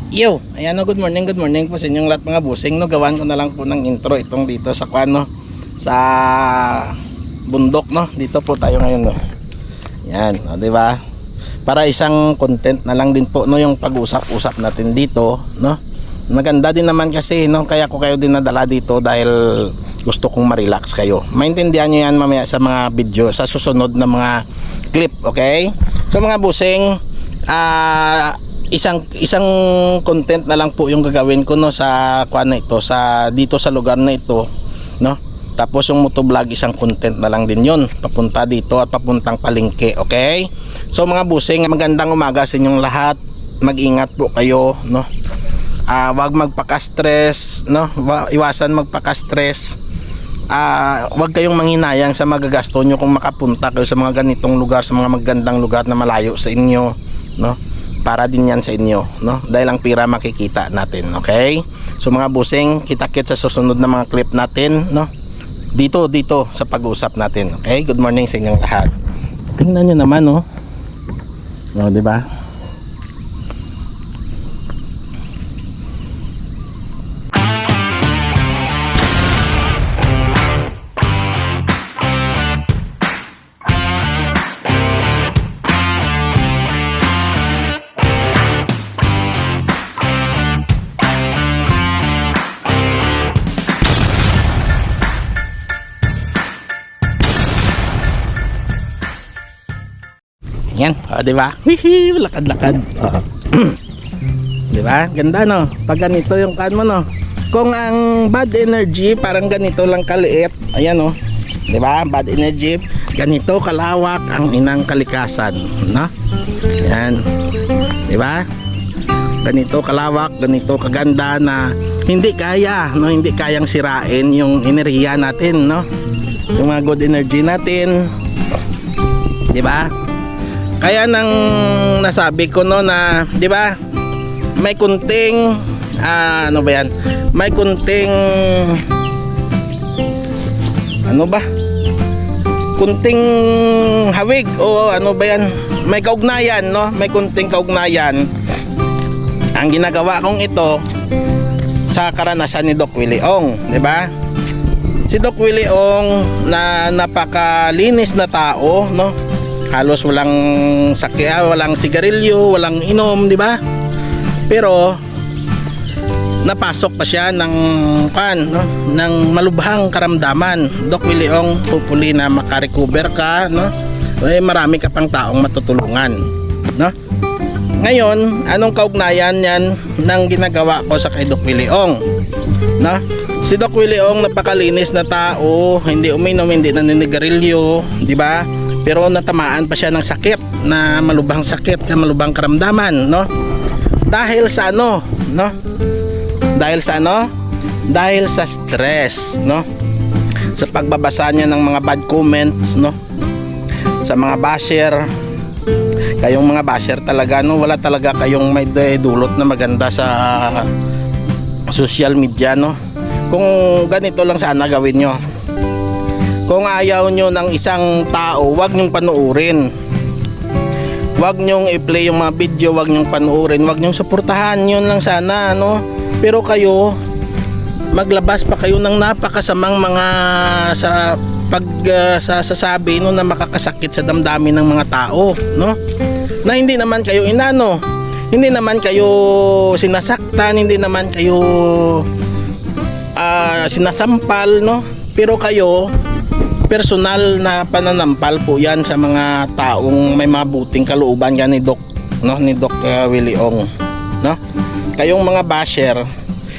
Yo, ayan no, good morning po sa inyong lahat mga busing no. Gawan ko na lang po ng intro itong dito sa kwano sa bundok no. Dito po tayo ngayon no. Yan, di ba? Para isang content na lang din po no yung pag-usap-usap natin dito no. Maganda din naman kasi no, kaya ko kayo din nadala dito dahil gusto kong ma-relax kayo. Maintindihan niyo yan mamaya sa mga video sa susunod na mga clip, okay? So mga busing, isang content na lang po yung gagawin ko no sa kuan na ito, sa dito sa lugar na ito no. Tapos yung motovlog isang content na lang din yun, papunta dito at papuntang palengke, okay? So mga busing, magandang umaga sa inyong lahat. Mag-ingat po kayo no. Wag magpaka-stress no, iwasan magpaka-stress. Wag kayong manghinayang sa magagasto nyo kung makapunta kayo sa mga ganitong lugar, sa mga magandang lugar na malayo sa inyo no. Para din yan sa inyo no, dahil ang pira makikita natin, okay? So mga busing, kita-kit sa susunod na mga clip natin no, dito sa pag-uusap natin, okay? Good morning sa inyong lahat. Tingnan nyo naman no, no, di ba? Yan, di ba? Hihi, lakad-lakad. Di ba? Ganda no. Pag ganito yung kan mo no. Kung ang bad energy parang ganito lang kaliit, ayan no. Di ba? Bad energy, ganito kalawak ang inang kalikasan, no? Yan. Di ba? Ganito kalawak, ganito kaganda na hindi kaya, no, hindi kayang sirain yung enerhiya natin, no? Yung mga good energy natin. Di ba? Kaya nang nasabi ko no na, 'di ba? May kunting ano ba 'yan? May kunting ano ba? Kunting hawig o ano ba 'yan? May kaugnayan no? May kunting kaugnayan ang ginagawa kong ito sa karanasan ni Doc Willie Ong, 'di ba? Si Doc Willie Ong na napakalinis na tao no. Halos walang sakya, walang sigarilyo, walang inom, di ba? Pero napasok pa siya ng no, ng malubhang karamdaman. Doc Willie Ong, hopefully na makarecover ka, no? Eh, marami ka pang taong matutulungan, no? Ngayon, anong kaugnayan yan ng ginagawa ko sa kay Doc Willie Ong, no? Si Doc Willie Ong napakalinis na tao, hindi uminom, hindi naninigarilyo, di ba? Pero natamaan pa siya ng sakit, na malubhang sakit, na malubhang karamdaman, no? Dahil sa ano, no? Dahil sa ano? Dahil sa stress, no? Sa pagbabasa niya ng mga bad comments, no? Sa mga basher. Kayong mga basher talaga, no? Wala talaga kayong may dulot na maganda sa social media, no? Kung ganito lang sana gawin nyo. Kung ayaw nyo ng isang tao, wag nyong panuurin. Wag nyong i-play yung mga video, wag nyong panuurin, wag nyong suportahan, yun lang sana, no? Pero kayo, maglabas pa kayo ng napakasamang mga sasabi no, na makakasakit sa damdamin ng mga tao, no? Na hindi naman kayo inano, hindi naman kayo sinasaktan, hindi naman kayo sinasampal, no? Pero kayo, personal na pananampal po yan sa mga taong may mabuting kalooban yan ni Doc, no, ni Doc Willie Ong, no? Kayong mga basher,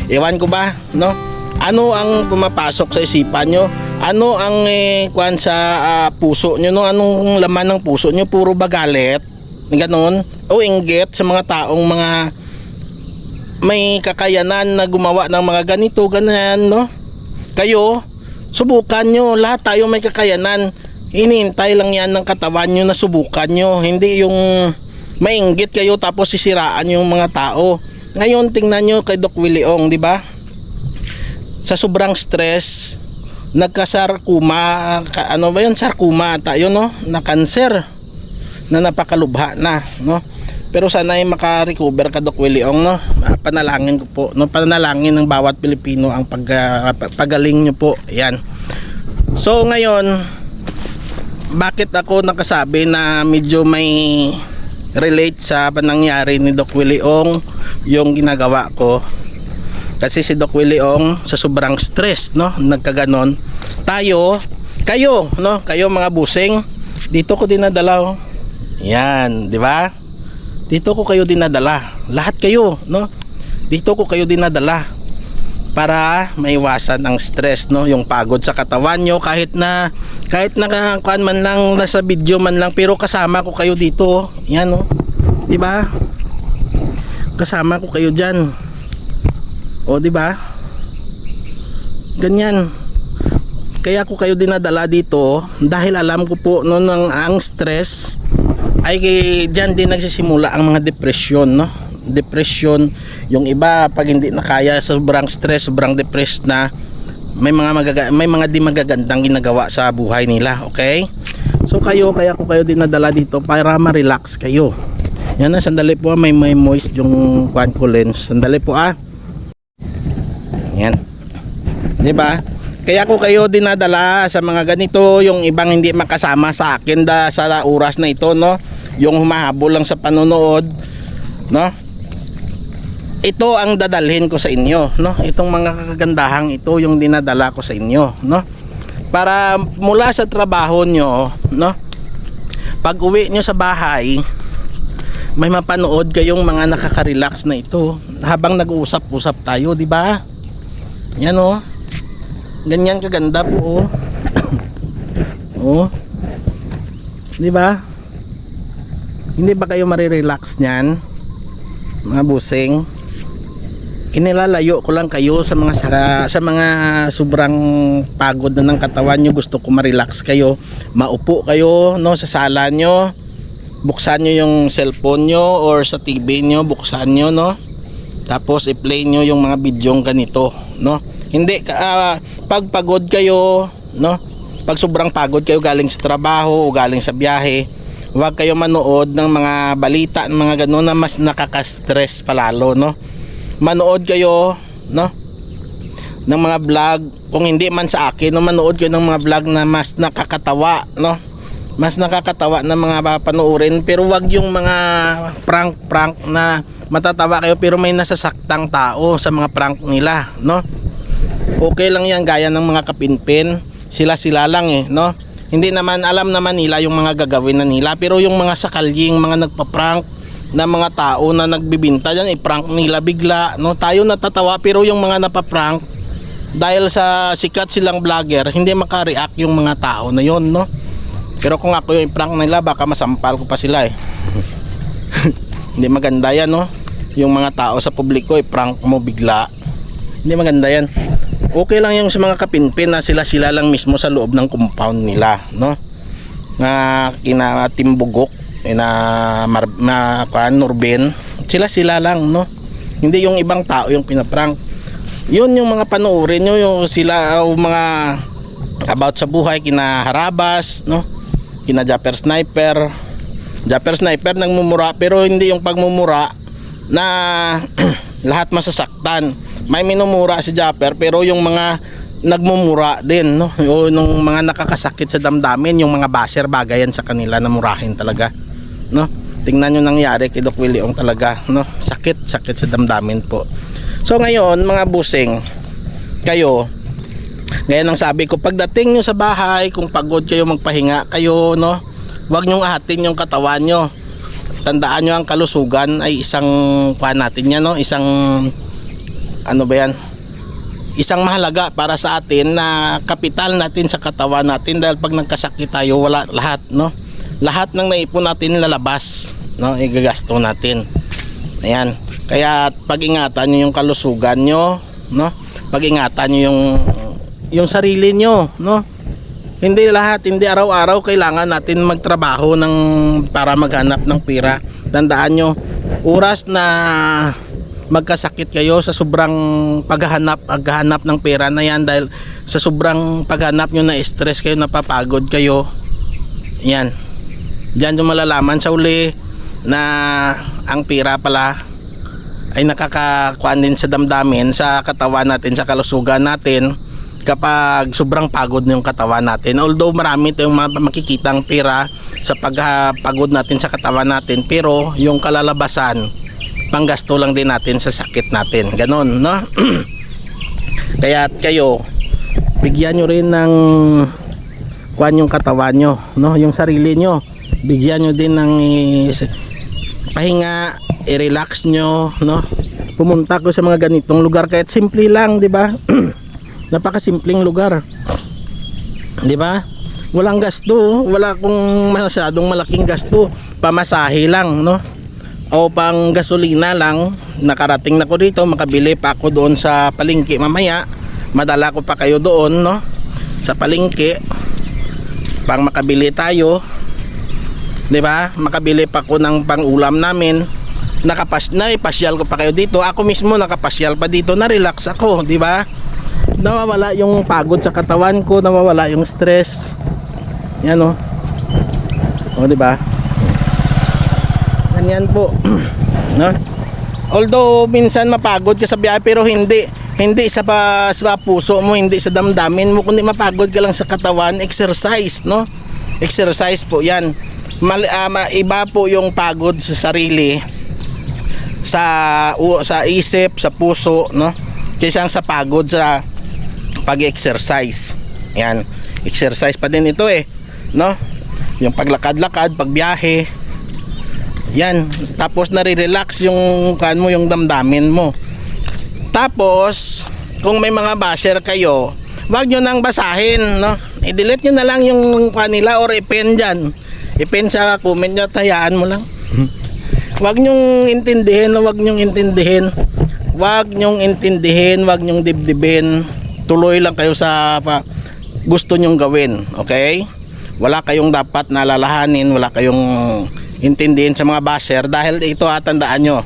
ewan ko ba, no? Ano ang pumapasok sa isipan nyo? Ano ang kuan sa puso nyo, no? Anong laman ng puso nyo? Puro ba galit? Ganon? O inggit sa mga taong mga may kakayanan na gumawa ng mga ganito, ganyan, no? Kayo, subukan nyo, lahat tayo may kakayanan. Hinihintay lang yan ng katawan nyo na subukan nyo, hindi yung mainggit kayo tapos sisiraan yung mga tao. Ngayon tingnan nyo kay Doc Willie Ong, di ba? Sa sobrang stress, nagkasarkuma, ano ba yun? Sarkuma tayo, no? Na cancer na napakalubha na, no? Pero sana ay maka-recover ka, Doc Willie Ong, no? Panalangin ko po, no? Panalangin ng bawat Pilipino ang pagaling nyo po. Ayan. So ngayon, bakit ako nakasabi na medyo may relate sa nangyari ni Doc Willie Ong yung ginagawa ko? Kasi si Doc Willie Ong sa sobrang stress, no? Nagkaganon. Kayo, no? Kayo mga busing, dito ko dinadala, oh. Yan, di ba? Dito ko kayo dinadala. Lahat kayo, no? Dito ko kayo dinadala para maiwasan ang stress, no? Yung pagod sa katawan nyo, kahit nakakuan man lang, nasa video man lang, pero kasama ko kayo dito. Yan, no? Di ba? Kasama ko kayo diyan. O, di ba? Ganyan. Kaya ko kayo dinadala dito dahil alam ko po no, ang stress ay diyan din nagsisimula ang mga depression, no? Depression, yung iba pag hindi na kaya, sobrang stress, sobrang depressed na, may mga di magagandang ginagawa sa buhay nila, okay? So kaya ko kayo dinadala dito para ma-relax kayo. Yan na, sandali po, may moist yung kuan ko lens. Sandali po Yan. 'Di ba? Kaya ko kayo dinadala sa mga ganito, yung ibang hindi makasama sa akin sa oras na ito, no? Yung humahabol lang sa panonood, no? Ito ang dadalhin ko sa inyo, no? Itong mga kagandahang ito yung dinadala ko sa inyo, no? Para mula sa trabaho nyo, no? Pag uwi nyo sa bahay, may mapanood kayong mga nakaka-relax na ito habang nag-uusap-usap tayo, di ba? Yan, oh. Ganyan kaganda po, oh. Di ba? Hindi ba kayo marirelax niyan, mga busing? Inilalayo ko lang kayo sa mga sobrang pagod na ng katawan nyo. Gusto ko ma-relax kayo, maupo kayo, no, sa sala nyo, buksan nyo yung cellphone nyo or sa TV nyo, buksan nyo, no, tapos i-play nyo yung mga bidyong ganito, no. Hindi pag pagod kayo, no, pag sobrang pagod kayo galing sa trabaho o galing sa biyahe, huwag kayo manood ng mga balita, ng mga gano'n na mas nakaka-stress palalo, no. Manood kayo, no, ng mga vlog, kung hindi man sa akin, no, manood kayo ng mga vlog na mas nakakatawa, no, mas nakakatawa na mga panoorin, pero wag yung mga prank na matatawa kayo pero may nasasaktang tao sa mga prank nila, no. Okay lang yan, gaya ng mga kapinpin, sila lang, no. Hindi naman, alam naman nila yung mga gagawin na nila, pero yung mga sakalying, mga nagpa-prank na mga tao na nagbibinta yan, i-prank nila bigla, no. Tayo natatawa, pero yung mga napaprank, dahil sa sikat silang vlogger, hindi makareact yung mga tao na yon, no. Pero kung ako yung i-prank nila, baka masampal ko pa sila, Hindi maganda yan, no. Yung mga tao sa publiko, i-prank mo bigla, hindi maganda yan. Okay lang yung sa mga kapinpin na sila lang mismo sa loob ng compound nila, no, na kina Timbugok, na Nurbin, sila lang, no. Hindi yung ibang tao yung pinaprank. Yun yung mga panoorin nyo, yung sila mga about sa buhay, kina Harabas, no, kina Japper Sniper nagmumura, pero hindi yung pagmumura na lahat masasaktan. May minumura si Japper, pero yung mga nagmumura din, no, o nung mga nakakasakit sa damdamin, yung mga basher, bagayan sa kanila na murahin talaga, no. Tingnan nyo nangyari kay Doc Willie Ong talaga, no. Sakit sa damdamin po. So ngayon mga busing, kayo, ngayon ang sabi ko, pagdating nyo sa bahay, kung pagod kayo, magpahinga kayo, no, huwag nyong ahatin yung katawan nyo. Tandaan nyo, ang kalusugan ay isang natin yan, no, isang ano ba yan, isang mahalaga para sa atin na kapital natin sa katawan natin, dahil pag nagkasakit tayo, wala lahat, no, lahat ng naipon natin lalabas, no, igagasto natin. Ayan, kaya pag-ingatan nyo yung kalusugan nyo, no, pag-ingatan nyo yung sarili nyo, no. Hindi araw-araw kailangan natin magtrabaho para maghanap ng pera. Tandaan nyo, oras na magkasakit kayo sa sobrang paghahanap ng pera na yan, dahil sa sobrang paghanap nyo, na stress kayo, napapagod kayo, yan, diyan nyo malalaman sa uli na ang pira pala ay nakakakuan din sa damdamin, sa katawan natin, sa kalusugan natin kapag sobrang pagod na yung katawan natin. Although marami tayong makikitang pira sa pagpagod natin sa katawan natin, pero yung kalalabasan panggasto lang din natin sa sakit natin, ganon, no? Kaya kayo, bigyan nyo rin ng kuan yung katawan nyo, no? Yung sarili nyo, bigyan nyo din ng pahinga, i-relax nyo, no? Pumunta ko sa mga ganitong lugar, kahit simple lang, di ba? Napakasimpleng lugar, di ba? Walang gasto, wala kong masyadong malaking gasto, pamasahe lang, no? O pang gasolina lang. Nakarating na ko dito, makabili pa ako doon sa palengke mamaya, madala ko pa kayo doon, no? Sa palengke, pang makabili tayo, di ba? Makabili pa ko ng pang-ulam namin. Pasyal ko pa kayo dito. Ako mismo nakapasyal pa dito, na-relax ako, di ba? Nawawala yung pagod sa katawan ko, nawawala yung stress. Yan, oh. O, di ba? Ganyan po. No? Although minsan mapagod ka sa biyahe, pero hindi sa puso mo, hindi sa damdamin mo, kundi mapagod ka lang sa katawan. Exercise, no? Exercise po 'yan. Iba po yung pagod sa sarili, sa isip, sa puso, no? Kaysa sa pagod sa pag-exercise. Yan, exercise pa din ito no? Yung paglakad-lakad, pagbiyahe. Yan, tapos nare-relax yung yung damdamin mo. Tapos kung may mga basher kayo, wag nyo nang basahin, no? I-delete nyo na lang yung kanila or i-pin dyan. I-pin sa comment nyo, tayaan mo lang. Wag nyong intindihin, wag nyong intindihin. Wag nyong intindihin, wag nyong dibdibin. Tuloy lang kayo sa gusto nyong gawin, okay? Wala kayong dapat nalalahanin, wala kayong intindihin sa mga basher, dahil ito tandaan nyo,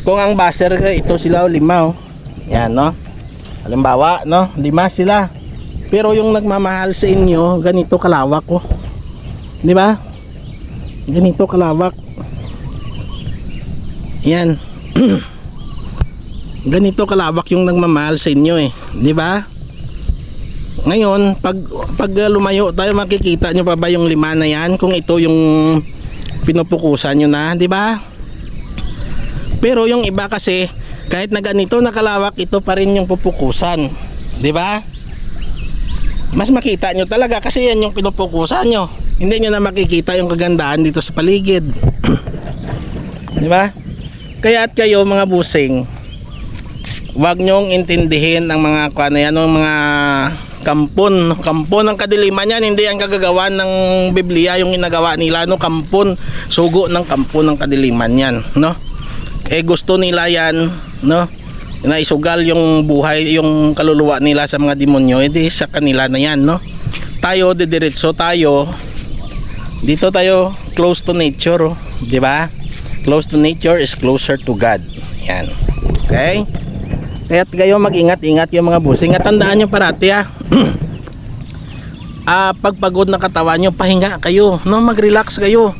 kung ang basher ito sila 5, yan, no? Halimbawa, no, 5 sila, pero yung nagmamahal sa inyo ganito kalawak, di ba? Ganito kalawak, yan. Ganito kalawak yung nagmamahal sa inyo, di ba? Ngayon pag lumayo tayo, makikita nyo pa ba yung 5 na yan, kung ito yung pinupukusan nyo na, di ba? Pero yung iba kasi, kahit na ganito nakalawak, ito pa rin yung pupukusan, di ba? Mas makita nyo talaga kasi yan yung pinupukusan nyo. Hindi nyo na makikita yung kagandahan dito sa paligid. Di ba? Kaya at kayo mga busing, wag nyong intindihin ang mga mga kampon ng kadiliman yan. Hindi ang kagagawa ng Biblia yung ginagawa nila, no? Kampon, sugo ng kampon ng kadiliman yan, no? Gusto nila yan, no? Na isugal yung buhay, yung kaluluwa nila sa mga demonyo, edi sa kanila na yan, no? Tayo didiretso tayo dito, tayo close to nature, di ba? Close to nature is closer to God. Yan, okay? Kaya't kayo mag-ingat-ingat yung mga busing, at tandaan nyo parati, pagpagod na katawan nyo, pahinga kayo, no? Mag-relax kayo.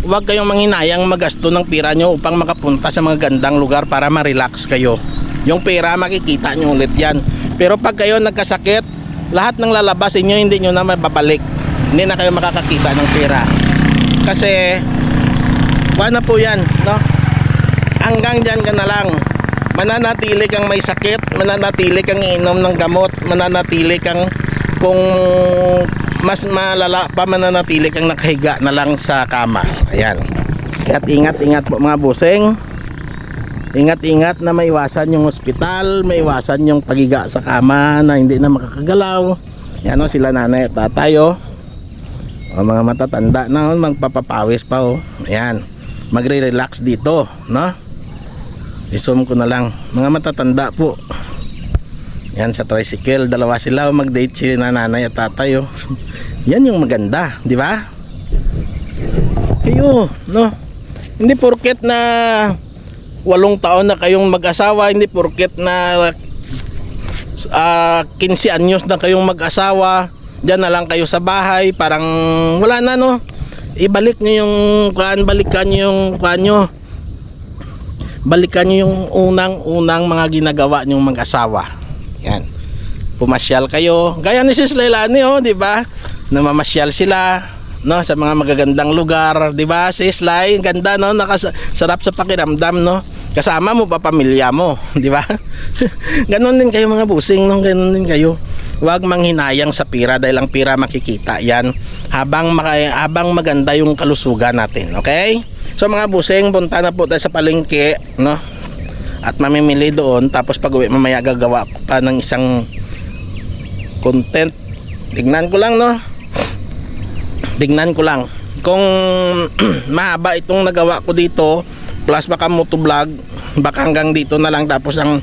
Huwag kayong manghinayang magasto ng pira nyo upang makapunta sa mga gandang lugar para ma-relax kayo. Yung pera makikita nyo ulit yan, pero pag kayo nagkasakit, lahat ng lalabas inyo hindi nyo na mababalik. Hindi na kayo makakakita ng pera, kasi wala po yan, no? Hanggang dyan ka na lang. Mananatili kang may sakit, mananatili kang iinom ng gamot, mananatili kang, kung mas malala pa, mananatili kang nakahiga na lang sa kama. Ayan. At ingat-ingat po mga busing. Ingat-ingat na maiwasan yung ospital, maiwasan yung pagiga sa kama na hindi na makakagalaw. Yan, o, sila nanay at tatay, o mga matatanda na, magpapapawis pa, ayan, magre-relax dito, no? I-zoom ko na lang, mga matatanda po yan, sa tricycle, dalawa sila, mag-date si nanay at tatay, yan yung maganda, di ba? Kayo, no? Hindi porket na 8 taon na kayong mag-asawa, hindi porket na 15 anyos na kayong mag-asawa, diyan na lang kayo sa bahay, parang wala na, no? Ibalik nyo yung balikan nyo yung nyo, balikan nyo yung unang mga ginagawa nyong mag-asawa. Yan. Pumasyal kayo. Gaya ni Sis Leilani, oh, di ba? Namamasyal sila, no, sa mga magagandang lugar, di ba? Sis Lai, ganda, no? Sarap sa pakiramdam, no? Kasama mo pa pamilya mo, di ba? Ganon din kayo mga busing, no? Ganon din kayo. Huwag manghinayang sa pira dahil ang pira makikita yan habang maganda yung kalusugan natin, okay? So mga busing, punta na po tayo sa palengke, no? At mamimili doon, tapos pag uwi mamaya gagawa ko pa ng isang content. Tignan ko lang, no? Tignan ko lang kung mahaba itong nagawa ko dito, plus baka motovlog, baka hanggang dito na lang, tapos ang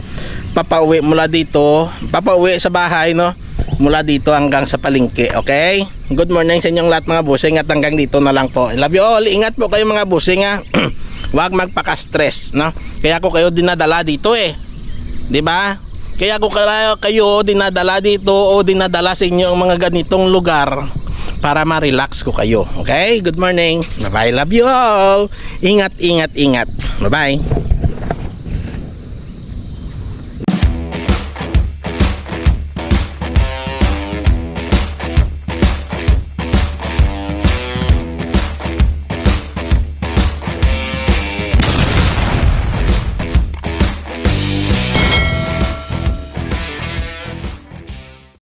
papauwi mula dito, papauwi sa bahay, no? Mula dito hanggang sa palengke, okay? Good morning sa inyong lahat mga busing, at hanggang dito na lang po. I love you all. Ingat po kayo mga busing, ha. Huwag magpaka-stress, no? Kaya ko kayo dinadala dito, eh. 'Di ba? Kaya ko kayo dinadala dito o dinadala sa inyo ang mga ganitong lugar para ma-relax ko kayo. Okay? Good morning. Bye-bye. Love you all. Ingat, ingat, ingat. Bye-bye.